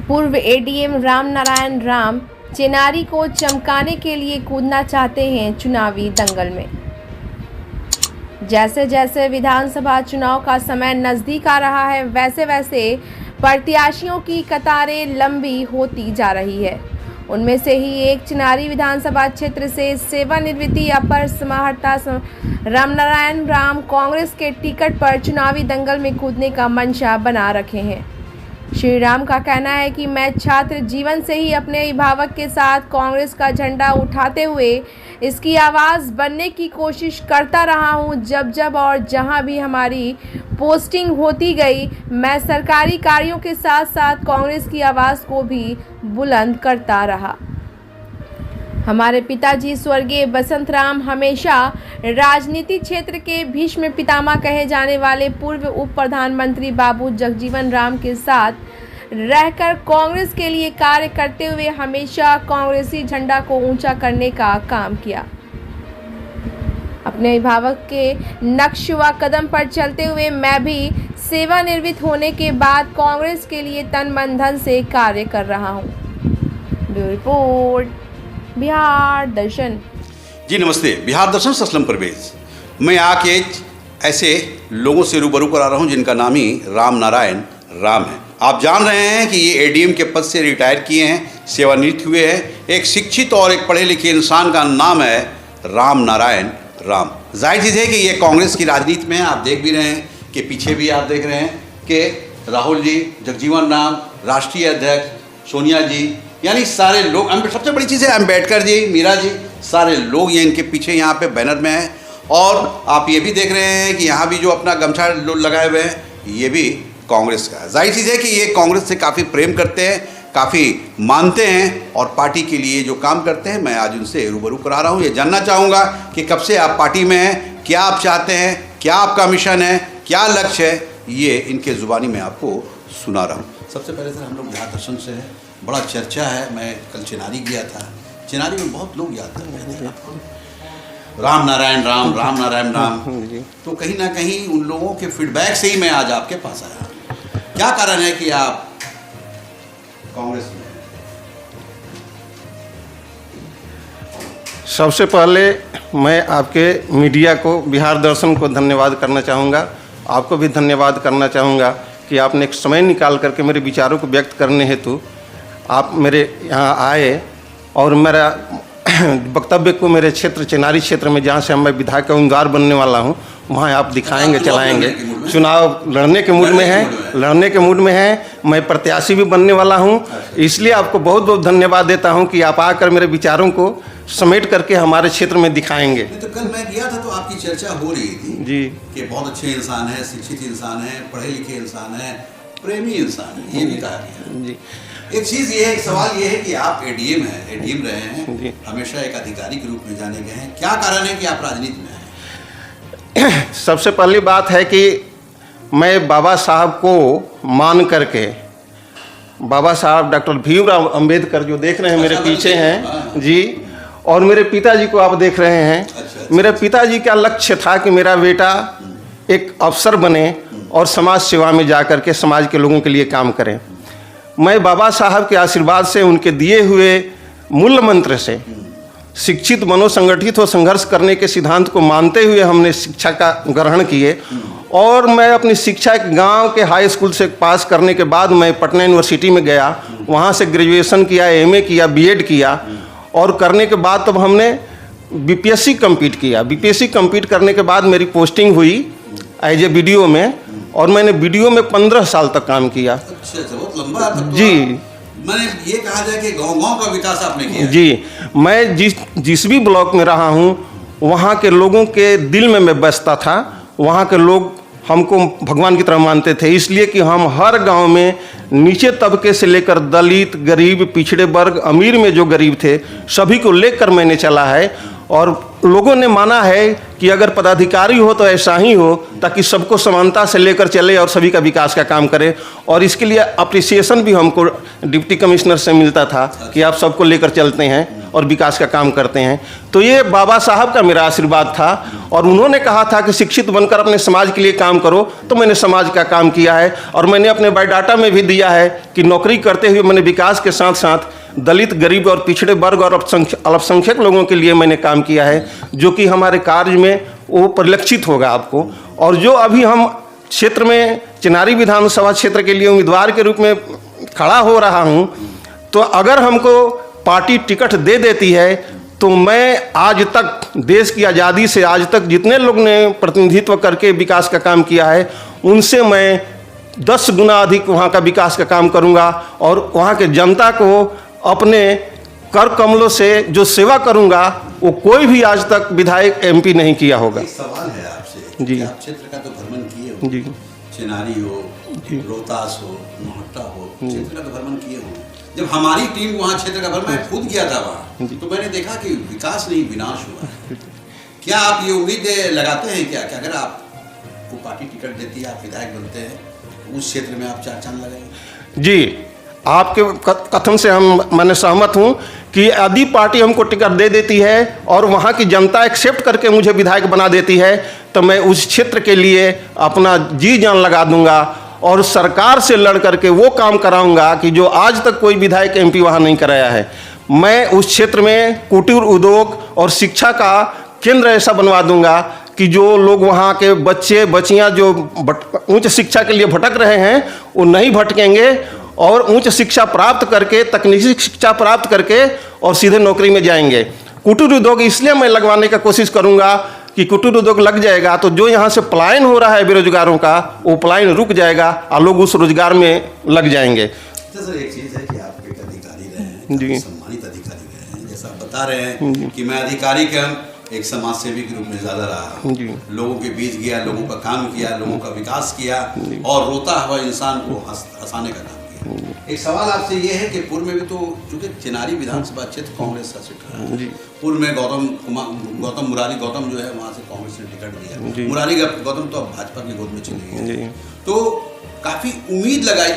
पूर्व एडीएम राम नारायण राम चेनारी को चमकाने के लिए कूदना चाहते हैं चुनावी दंगल में। जैसे जैसे विधानसभा चुनाव का समय नज़दीक आ रहा है, वैसे वैसे प्रत्याशियों की कतारें लंबी होती जा रही है। उनमें से ही एक चेनारी विधानसभा क्षेत्र से सेवानिवृत्त अपर समाहर्ता रामनारायण राम कांग्रेस के टिकट पर चुनावी दंगल में कूदने का मंशा बना रखे हैं। श्री राम का कहना है कि मैं छात्र जीवन से ही अपने अभिभावक के साथ कांग्रेस का झंडा उठाते हुए इसकी आवाज़ बनने की कोशिश करता रहा हूं। जब जब और जहां भी हमारी पोस्टिंग होती गई, मैं सरकारी कार्यों के साथ साथ कांग्रेस की आवाज़ को भी बुलंद करता रहा। हमारे पिताजी स्वर्गीय बसंत राम हमेशा राजनीति क्षेत्र के भीष्म पितामह कहे जाने वाले पूर्व उप प्रधानमंत्री बाबू जगजीवन राम के साथ रहकर कांग्रेस के लिए कार्य करते हुए हमेशा कांग्रेसी झंडा को ऊंचा करने का काम किया। अपने अभिभावक के नक्श व कदम पर चलते हुए मैं भी सेवानिवृत्त होने के बाद कांग्रेस के लिए तन मन धन से कार्य कर रहा हूँ। ब्यूरो रिपोर्ट, बिहार दर्शन। जी नमस्ते, बिहार दर्शन से असलम परवेज। मैं आके ऐसे लोगों से रूबरू करा रहा हूँ जिनका नाम ही राम नारायण राम है। आप जान रहे हैं कि ये एडीएम के पद से रिटायर किए हैं, सेवानिवृत्त हुए हैं। एक शिक्षित और एक पढ़े लिखे इंसान का नाम है राम नारायण राम। जाहिर चीज़ है कि ये कांग्रेस की राजनीति में है। आप देख भी रहे हैं कि पीछे भी आप देख रहे हैं कि राहुल जी, जगजीवन राम, राष्ट्रीय अध्यक्ष सोनिया जी, यानी सारे लोग, सबसे बड़ी चीज़ है अम्बेडकर जी, मीरा जी, सारे लोग ये इनके पीछे यहाँ पे बैनर में हैं। और आप ये भी देख रहे हैं कि यहाँ भी जो अपना गमछा लगाए हुए हैं, ये भी कांग्रेस का है। जाहिर चीज़ है कि ये कांग्रेस से काफ़ी प्रेम करते हैं, काफ़ी मानते हैं और पार्टी के लिए जो काम करते हैं, मैं आज उनसे रूबरू करा रहा हूँ। ये जानना चाहूँगा कि कब से आप पार्टी में हैं, क्या आप चाहते हैं, क्या आपका मिशन है, क्या लक्ष्य है, ये इनके ज़ुबानी में आपको सुना रहा हूँ। सबसे पहले सर, हम लोग बिहार दर्शन से हैं, बड़ा चर्चा है। मैं कल चेनारी गया था, चेनारी में बहुत लोग याद कर रहे थे आपको, राम नारायण राम, राम नारायण राम। तो कहीं ना कहीं उन लोगों के फीडबैक से ही मैं आज आपके पास आया। क्या कारण है कि आप कांग्रेस में? सबसे पहले मैं आपके मीडिया को, बिहार दर्शन को धन्यवाद करना चाहूँगा। आपको भी धन्यवाद करना चाहूँगा कि आपने एक समय निकाल करके मेरे विचारों को व्यक्त करने हेतु आप मेरे यहाँ आए और मेरा वक्तव्य को मेरे क्षेत्र, चेनारी क्षेत्र में, जहाँ से मैं विधायक का उम्मीदवार बनने वाला हूँ, वहाँ आप दिखाएंगे, चलाएंगे। चुनाव लड़ने के मूड में हैं, लड़ने के मूड में हैं। मैं प्रत्याशी भी बनने वाला हूँ, इसलिए आपको बहुत बहुत धन्यवाद देता हूँ कि आप आकर मेरे विचारों को समेट करके हमारे क्षेत्र में दिखाएंगे। तो कल मैं गया था तो आपकी चर्चा हो रही थी जी कि बहुत अच्छे इंसान है, शिक्षित इंसान है, पढ़े लिखे इंसान है, प्रेमी इंसान है, ये भी कहा गया जी। एक चीज़ ये है, एक सवाल ये है कि आप एडीएम हैं, एडीएम रहे हैं, हमेशा एक अधिकारी के रूप में जाने गए हैं। क्या कारण है कि आप राजनीति में हैं? सबसे पहली बात है कि मैं बाबा साहब को मान करके, बाबा साहब डॉक्टर भीमराव अंबेडकर जो देख रहे हैं मेरे पीछे हैं जी, और मेरे पिताजी को आप देख रहे हैं। मेरे पिताजी का लक्ष्य था कि मेरा बेटा एक अफसर बने और समाज सेवा में जा कर के समाज के लोगों के लिए काम करें। मैं बाबा साहब के आशीर्वाद से, उनके दिए हुए मूल मंत्र से, शिक्षित बनो, संगठित हो, संघर्ष करने के सिद्धांत को मानते हुए हमने शिक्षा का ग्रहण किए। और मैं अपनी शिक्षा एक गांव के हाई स्कूल से पास करने के बाद मैं पटना यूनिवर्सिटी में गया, वहां से ग्रेजुएशन किया, एमए किया, बीएड किया, और करने के बाद तब हमने बीपीएससी कंप्लीट किया। बीपीएससी कंप्लीट करने के बाद मेरी पोस्टिंग हुई एज ए बीडीओ में, और मैंने बीडीओ में 15 साल तक काम किया। अच्छा, बहुत लंबा है जी। मैंने ये कहा जाए कि गांव-गांव का विकास आपने किया जी। मैं जिस भी ब्लॉक में रहा हूँ, वहाँ के लोगों के दिल में मैं बसता था। वहाँ के लोग हमको भगवान की तरह मानते थे, इसलिए कि हम हर गांव में नीचे तबके से लेकर दलित, गरीब, पिछड़े वर्ग, अमीर में जो गरीब थे, सभी को लेकर मैंने चला है। और लोगों ने माना है कि अगर पदाधिकारी हो तो ऐसा ही हो, ताकि सबको समानता से लेकर चले और सभी का विकास का काम करे। और इसके लिए अप्रिसिएशन भी हमको डिप्टी कमिश्नर से मिलता था कि आप सबको लेकर चलते हैं। और विकास का काम करते हैं। तो ये बाबा साहब का मेरा आशीर्वाद था और उन्होंने कहा था कि शिक्षित बनकर अपने समाज के लिए काम करो, तो मैंने समाज का काम किया है। और मैंने अपने बायोडाटा में भी दिया है कि नौकरी करते हुए मैंने विकास के साथ साथ दलित, गरीब और पिछड़े वर्ग और अल्पसंख्यक लोगों के लिए मैंने काम किया है, जो कि हमारे कार्य में वो परिलक्षित होगा आपको। और जो अभी हम क्षेत्र में चिनारी विधानसभा क्षेत्र के लिए उम्मीदवार के रूप में खड़ा हो रहा हूं, तो अगर हमको पार्टी टिकट दे देती है तो मैं आज तक देश की आज़ादी से आज तक जितने लोग ने प्रतिनिधित्व करके विकास का काम किया है, उनसे मैं 10 गुना अधिक वहाँ का विकास का काम करूँगा और वहाँ के जनता को अपने कर कमलों से जो सेवा करूँगा वो कोई भी आज तक विधायक MP नहीं किया होगा। एक सवाल है आपसे जी। कि आप क्षेत्र का तो भ्रमण किए हो, जी चिनारी हो, रोहतास हो, नौहट्टा हो, क्षेत्र का तो भ्रमण किए हो। जब हमारी टीम वहाँ क्षेत्र का भ्रमण, मैं खुद गया था वहाँ, तो मैंने देखा कि विकास नहीं विनाश हुआ है। क्या आप ये उम्मीद लगाते हैं क्या कि अगर आपको पार्टी टिकट देती है, आप विधायक बनते हैं, तो उस क्षेत्र में आप 4 चांद लगाएंगे? जी, आपके कथन से मैंने सहमत हूँ कि यदि पार्टी हमको टिकट दे देती है और वहाँ की जनता एक्सेप्ट करके मुझे विधायक बना देती है, तो मैं उस क्षेत्र के लिए अपना जी जान लगा दूंगा और सरकार से लड़ करके वो काम कराऊंगा कि जो आज तक कोई विधायक MP वहाँ नहीं कराया है। मैं उस क्षेत्र में कुटीर उद्योग और शिक्षा का केंद्र ऐसा बनवा दूंगा कि जो लोग वहाँ के बच्चे बच्चियाँ जो उच्च शिक्षा के लिए भटक रहे हैं, वो नहीं भटकेंगे और उच्च शिक्षा प्राप्त करके, तकनीकी शिक्षा प्राप्त करके और सीधे नौकरी में जाएंगे। कुटीर उद्योग इसलिए मैं लगवाने का कोशिश करूंगा कि कुटीर उद्योग लग जाएगा तो जो यहाँ से पलायन हो रहा है बेरोजगारों का, वो पलायन रुक जाएगा और लोग उस रोजगार में लग जाएंगे। तो सर एक चीज़ है कि आप एक अधिकारी रहे हैं, जी, सम्मानित अधिकारी रहे हैं, जैसा आप बता रहे हैं कि मैं अधिकारी का एक समाज सेवी के रूप में ज़्यादा रहा, लोगों के बीच गया, लोगों का काम किया, लोगों का विकास किया और रोता हुआ इंसान को हंसाने का काम किया। एक सवाल आपसे ये है कि पूर्व में भी तो चूंकि चिनारी विधानसभा क्षेत्र कांग्रेस का सीट रहा है, पूर्व में गौतम मुरारी गौतम जो है वहाँ से कांग्रेस ने टिकट दिया, मुरारी गौतम तो अब भाजपा की गोद में चले गए, तो काफ़ी उम्मीद लगाई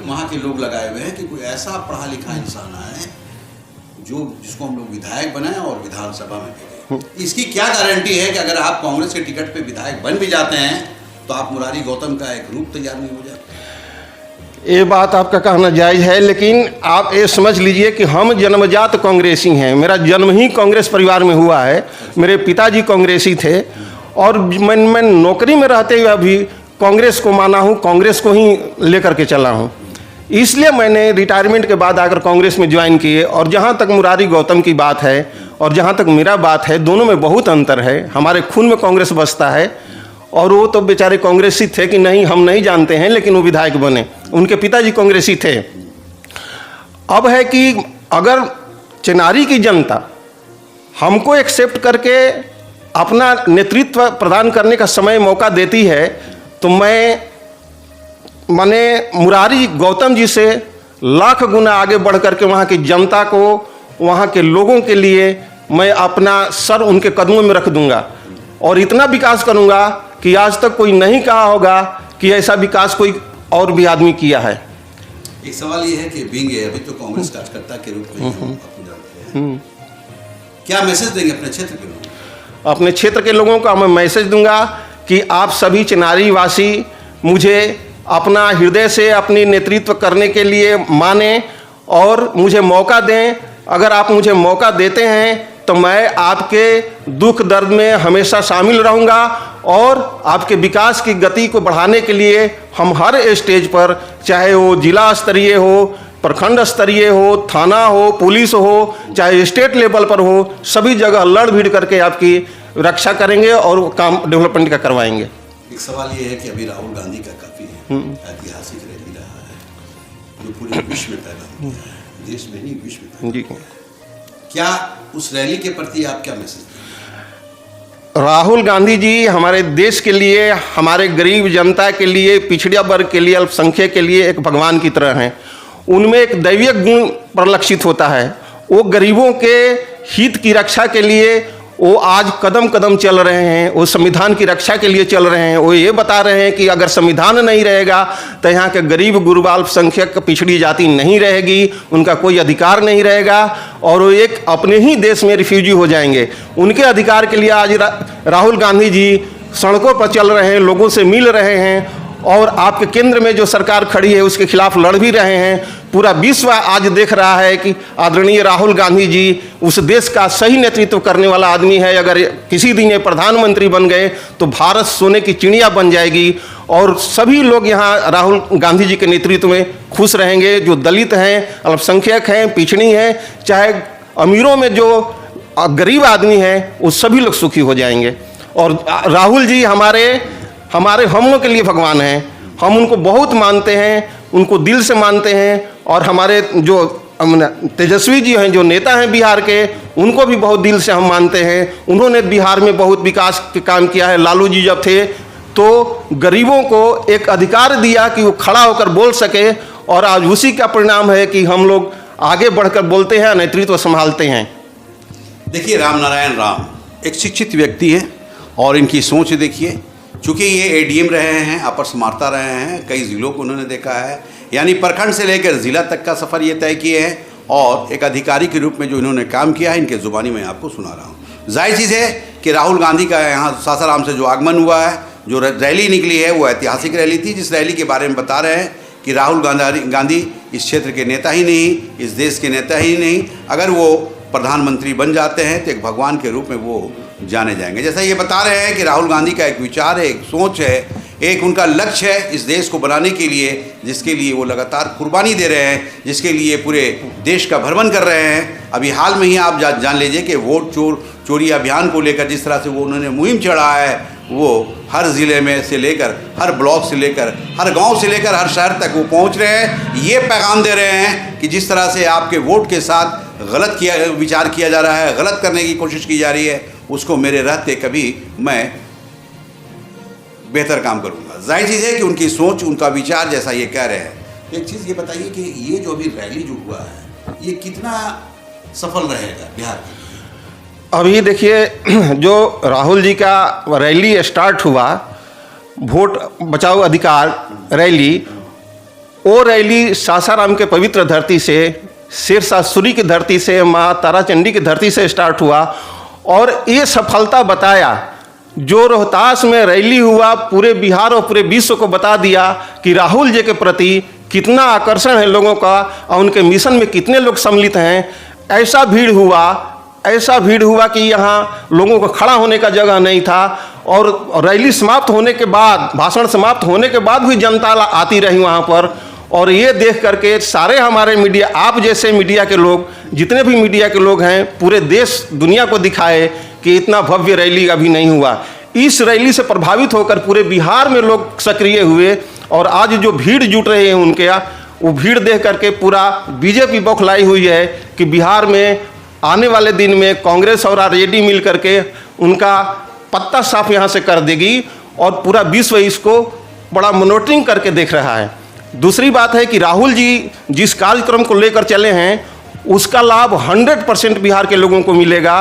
वहाँ के लोग लगाए हुए हैं कि कोई ऐसा पढ़ा लिखा इंसान आए जिसको हम लोग विधायक बनाएं और विधानसभा में भेजें। इसकी क्या गारंटी है कि अगर आप कांग्रेस के टिकट पे विधायक बन भी जाते हैं तो आप मुरारी गौतम का एक रूप तैयार नहीं हो जाता? ये बात आपका कहना जायज़ है, लेकिन आप ये समझ लीजिए कि हम जन्मजात कांग्रेसी हैं। मेरा जन्म ही कांग्रेस परिवार में हुआ है, मेरे पिताजी कांग्रेसी थे और मैं नौकरी में रहते हुए भी कांग्रेस को माना हूँ, कांग्रेस को ही लेकर के चला हूँ। इसलिए मैंने रिटायरमेंट के बाद आकर कांग्रेस में ज्वाइन किए। और जहाँ तक मुरारी गौतम की बात है और जहाँ तक मेरा बात है, दोनों में बहुत अंतर है। हमारे खून में कांग्रेस बसता है और वो तो बेचारे कांग्रेसी थे कि नहीं हम नहीं जानते हैं, लेकिन वो विधायक बने, उनके पिताजी कांग्रेसी थे। अब है कि अगर चिनारी की जनता हमको एक्सेप्ट करके अपना नेतृत्व प्रदान करने का समय मौका देती है तो मैं मुरारी गौतम जी से लाख गुना आगे बढ़ करके वहाँ की जनता को, वहाँ के लोगों के लिए मैं अपना सर उनके कदमों में रख दूंगा और इतना विकास करूंगा कि आज तक कोई नहीं कहा होगा कि ऐसा विकास कोई और भी आदमी किया है। एक सवाल ये है कि बींगे अभी तो कांग्रेस कार्यकर्ता के रूप में आपको जानते हैं, क्या मैसेज देंगे अपने क्षेत्र के लोगों? अपने क्षेत्र के लोगों का मैं मैसेज दूंगा कि आप सभी चिनारी वासी मुझे अपना हृदय से अपनी नेतृत्व करने के लिए माने और मुझे मौका दें। अगर आप मुझे मौका देते हैं तो मैं आपके दुख दर्द में हमेशा शामिल रहूंगा और आपके विकास की गति को बढ़ाने के लिए हम हर स्टेज पर, चाहे वो जिला स्तरीय हो, प्रखंड स्तरीय हो, थाना हो, पुलिस हो, चाहे स्टेट लेवल पर हो, सभी जगह लड़ भीड़ करके आपकी रक्षा करेंगे और काम डेवलपमेंट का करवाएंगे। एक सवाल ये है कि अभी राहुल गांधी का काफ़ी ऐतिहासिक रैली रहा है जो पूरे विश्व में पैदा हो गया है, देश में नहीं विश्व में। जी, क्या उस रैली के प्रति आप क्या मैसेज देंगे? राहुल गांधी जी हमारे देश के लिए, हमारे गरीब जनता के लिए, पिछड़िया वर्ग के लिए, अल्पसंख्यक के लिए एक भगवान की तरह हैं। उनमें एक दैवीय गुण परिलक्षित होता है। वो गरीबों के हित की रक्षा के लिए वो आज कदम कदम चल रहे हैं, वो संविधान की रक्षा के लिए चल रहे हैं। वो ये बता रहे हैं कि अगर संविधान नहीं रहेगा तो यहाँ के गरीब गुरबा अल्पसंख्यक पिछड़ी जाति नहीं रहेगी, उनका कोई अधिकार नहीं रहेगा और वो एक अपने ही देश में रिफ्यूजी हो जाएंगे। उनके अधिकार के लिए आज राहुल गांधी जी सड़कों पर चल रहे हैं, लोगों से मिल रहे हैं और आपके केंद्र में जो सरकार खड़ी है उसके खिलाफ लड़ भी रहे हैं। पूरा विश्व आज देख रहा है कि आदरणीय राहुल गांधी जी उस देश का सही नेतृत्व करने वाला आदमी है। अगर किसी दिन ये प्रधानमंत्री बन गए तो भारत सोने की चिड़िया बन जाएगी और सभी लोग यहाँ राहुल गांधी जी के नेतृत्व में खुश रहेंगे। जो दलित हैं, अल्पसंख्यक हैं, पिछड़ी हैं, चाहे अमीरों में जो गरीब आदमी हैं, वो सभी लोग सुखी हो जाएंगे। और राहुल जी हमारे हम लोग के लिए भगवान हैं। हम उनको बहुत मानते हैं, उनको दिल से मानते हैं और हमारे जो तेजस्वी जी हैं, जो नेता हैं बिहार के, उनको भी बहुत दिल से हम मानते हैं। उन्होंने बिहार में बहुत विकास के काम किया है। लालू जी जब थे तो गरीबों को एक अधिकार दिया कि वो खड़ा होकर बोल सके और आज उसी का परिणाम है कि हम लोग आगे बढ़कर बोलते हैं, नेतृत्व संभालते हैं। देखिए, राम नारायण राम एक शिक्षित व्यक्ति हैं और इनकी सोच देखिए। चूँकि ये एडीएम रहे हैं, अपर समाहर्ता रहे हैं, कई ज़िलों को उन्होंने देखा है, यानी प्रखंड से लेकर ज़िला तक का सफ़र ये तय किए हैं और एक अधिकारी के रूप में जो इन्होंने काम किया है, इनके ज़ुबानी में आपको सुना रहा हूँ। जाहिर चीज़ है कि राहुल गांधी का यहाँ सासाराम से जो आगमन हुआ है, जो रैली निकली है, वो ऐतिहासिक रैली थी। जिस रैली के बारे में बता रहे हैं कि राहुल गांधी इस क्षेत्र के नेता ही नहीं, इस देश के नेता ही नहीं, अगर वो प्रधानमंत्री बन जाते हैं तो एक भगवान के रूप में वो जाने जाएंगे। जैसा ये बता रहे हैं कि राहुल गांधी का एक विचार है, एक सोच है, एक उनका लक्ष्य है इस देश को बनाने के लिए, जिसके लिए वो लगातार कुर्बानी दे रहे हैं, जिसके लिए पूरे देश का भ्रमण कर रहे हैं। अभी हाल में ही आप जान लीजिए कि वोट चोरी अभियान को लेकर जिस तरह से वो उन्होंने मुहिम चढ़ा है, वो हर ज़िले में से लेकर, हर ब्लॉक से लेकर, हर गांव से लेकर हर शहर तक वो पहुंच रहे हैं। ये पैगाम दे रहे हैं कि जिस तरह से आपके वोट के साथ गलत विचार किया जा रहा है, गलत करने की कोशिश की जा रही है, उसको मेरे रहते कभी मैं बेहतर काम करूंगा। जाहिर चीज़ है कि उनकी सोच, उनका विचार जैसा ये कह रहे हैं। एक चीज़ ये बताइए कि ये जो अभी रैली जो हुआ है, ये कितना सफल रहेगा बिहार में? अभी देखिए, जो राहुल जी का रैली स्टार्ट हुआ, वोट बचाओ अधिकार रैली, वो रैली सासाराम के पवित्र धरती से, शेरशाहसुरी की धरती से, माँ ताराचंडी की धरती से स्टार्ट हुआ और ये सफलता बताया। जो रोहतास में रैली हुआ, पूरे बिहार और पूरे विश्व को बता दिया कि राहुल जी के प्रति कितना आकर्षण है लोगों का और उनके मिशन में कितने लोग सम्मिलित हैं। ऐसा भीड़ हुआ कि यहाँ लोगों को खड़ा होने का जगह नहीं था और रैली समाप्त होने के बाद, भाषण समाप्त होने के बाद भी जनता आती रही वहाँ पर। और ये देख करके सारे हमारे मीडिया, आप जैसे मीडिया के लोग, जितने भी मीडिया के लोग हैं, पूरे देश दुनिया को दिखाए कि इतना भव्य रैली अभी नहीं हुआ। इस रैली से प्रभावित होकर पूरे बिहार में लोग सक्रिय हुए और आज जो भीड़ जुट रहे हैं उनके यहाँ, वो भीड़ देख करके पूरा बीजेपी बौखलाई हुई है कि बिहार में आने वाले दिन में कांग्रेस और आरजेडी मिल करके उनका पत्ता साफ यहाँ से कर देगी और पूरा विश्व इसको बड़ा मॉनिटरिंग करके देख रहा है। दूसरी बात है कि राहुल जी जिस कार्यक्रम को लेकर चले हैं, उसका लाभ 100% बिहार के लोगों को मिलेगा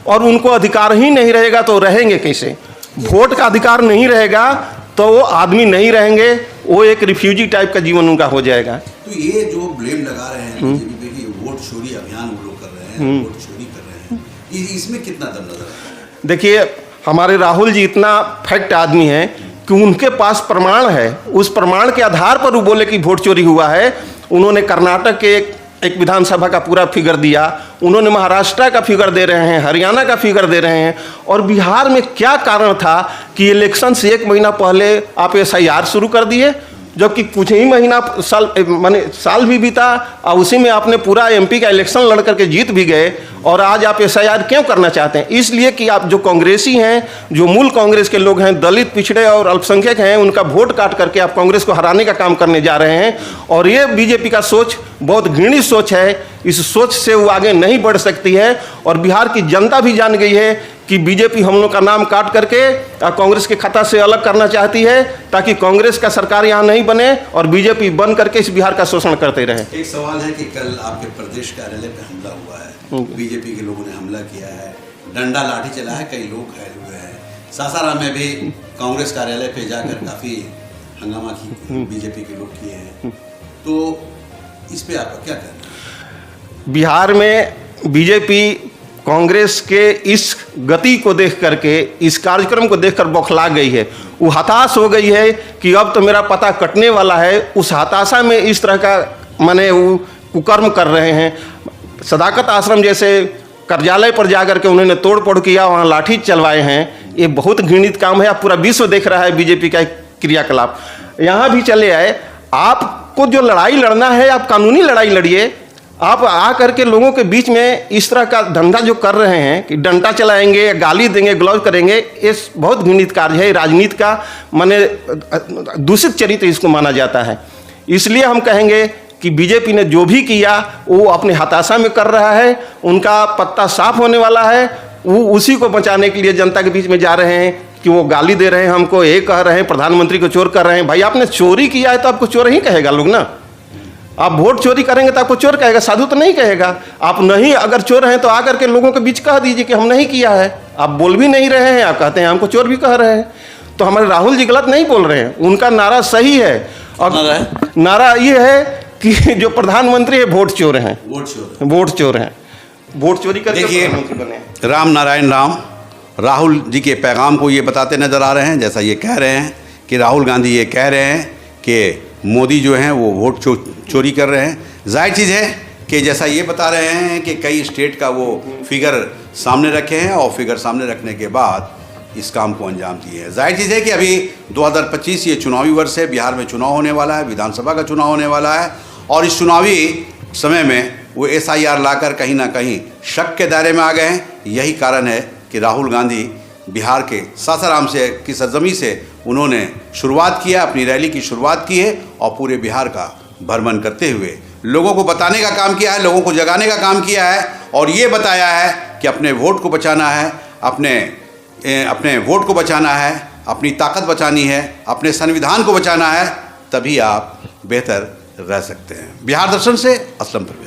और उनको अधिकार ही नहीं रहेगा तो रहेंगे कैसे? वोट का अधिकार नहीं रहेगा तो वो आदमी नहीं रहेंगे, वो एक रिफ्यूजी टाइप का जीवन उनका हो जाएगा। तो ये जो ब्लेम लगा रहे हैं देखिए, वोट चोरी अभियान वो लोग कर रहे हैं, वोट चोरी कर रहे हैं, इसमें कितना दम नजर आता है? देखिए, हमारे राहुल जी इतना फैक्ट आदमी हैं कि उनके पास प्रमाण है। उस प्रमाण के आधार पर वो बोले कि वोट चोरी हुआ है। उन्होंने कर्नाटक के एक विधानसभा का पूरा फिगर दिया, उन्होंने महाराष्ट्र का फिगर दे रहे हैं, हरियाणा का फिगर दे रहे हैं। और बिहार में क्या कारण था कि इलेक्शन से 1 महीना पहले आप SIR शुरू कर दिए, जबकि कुछ ही महीना साल भी बीता और उसी में आपने पूरा MP का इलेक्शन लड़ करके जीत भी गए और आज आप SIR क्यों करना चाहते हैं? इसलिए कि आप जो कांग्रेसी हैं, जो मूल कांग्रेस के लोग हैं, दलित, पिछड़े और अल्पसंख्यक हैं, उनका वोट काट करके आप कांग्रेस को हराने का काम करने जा रहे हैं। और ये बीजेपी का सोच बहुत घृणित सोच है। इस सोच से वो आगे नहीं बढ़ सकती है और बिहार की जनता भी जान गई है कि बीजेपी हम लोग का नाम काट करके कांग्रेस के खाता से अलग करना चाहती है ताकि कांग्रेस का सरकार यहाँ नहीं बने और बीजेपी बन करके इस बिहार का शोषण करते रहे। एक सवाल है कि कल आपके प्रदेश कार्यालय पे हमला हुआ है, बीजेपी के लोगों ने हमला किया है, डंडा लाठी चला है, कई लोग घायल हुए हैं। सासाराम में भी कांग्रेस कार्यालय पे जाकर काफ़ी हंगामा की बीजेपी के लोग किए हैं, तो इस पे आपका क्या कहना है? बिहार में बीजेपी कांग्रेस के इस गति को देख करके, इस कार्यक्रम को देखकर बौखला गई है। वो हताश हो गई है कि अब तो मेरा पता कटने वाला है। उस हताशा में इस तरह का माने वो कुकर्म कर रहे हैं। सदाकत आश्रम जैसे कार्यालय पर जाकर के उन्होंने तोड़ फोड़ किया, वहाँ लाठी चलवाए हैं। ये बहुत घृणित काम है। अब पूरा विश्व देख रहा है बीजेपी का क्रियाकलाप। यहाँ भी चले आए। आपको जो लड़ाई लड़ना है, आप कानूनी लड़ाई लड़िए। आप आ करके लोगों के बीच में इस तरह का धंधा जो कर रहे हैं कि डंडा चलाएंगे, गाली देंगे, ग्लौज करेंगे, ये बहुत घृणित कार्य है। राजनीति का माने दूषित चरित्र इसको माना जाता है। इसलिए हम कहेंगे कि बीजेपी ने जो भी किया वो अपने हताशा में कर रहा है। उनका पत्ता साफ होने वाला है। वो उसी को बचाने के लिए जनता के बीच में जा रहे हैं कि वो गाली दे रहे हैं हमको, ये कह रहे हैं प्रधानमंत्री को चोर कर रहे हैं। भाई आपने चोरी किया है तो आपको चोर ही कहेगा लोग ना। आप वोट चोरी करेंगे तो आपको चोर कहेगा, साधु तो नहीं कहेगा। आप नहीं अगर चोर हैं तो आकर के लोगों के बीच कह दीजिए कि हम नहीं किया है। आप बोल भी नहीं रहे हैं, आप कहते हैं हमको चोर भी कह रहे हैं। तो हमारे राहुल जी गलत नहीं बोल रहे हैं, उनका नारा सही है। और नारा ये है कि जो प्रधानमंत्री है वोट चोर हैं, वोट चोर हैं, वोट चोरी करके प्रधानमंत्री बने। राम नारायण राम राहुल जी के पैगाम को ये बताते नजर आ रहे हैं। जैसा ये कह रहे हैं कि राहुल गांधी ये कह रहे हैं कि मोदी जो हैं वो वोट चोरी कर रहे हैं। जाहिर चीज़ है कि जैसा ये बता रहे हैं कि कई स्टेट का वो फिगर सामने रखे हैं और फिगर सामने रखने के बाद इस काम को अंजाम दिए हैं। जाहिर चीज़ है कि अभी 2025 ये चुनावी वर्ष है। बिहार में चुनाव होने वाला है, विधानसभा का चुनाव होने वाला है और इस चुनावी समय में वो SIR लाकर कहीं ना कहीं शक के दायरे में आ गए हैं। यही कारण है कि राहुल गांधी बिहार के सासाराम से की सरजमी से उन्होंने शुरुआत किया, अपनी रैली की शुरुआत की है और पूरे बिहार का भ्रमण करते हुए लोगों को बताने का काम किया है, लोगों को जगाने का काम किया है और ये बताया है कि अपने वोट को बचाना है, अपने वोट को बचाना है, अपनी ताकत बचानी है, अपने संविधान को बचाना है, तभी आप बेहतर रह सकते हैं। बिहार दर्शन से असलम परवेज।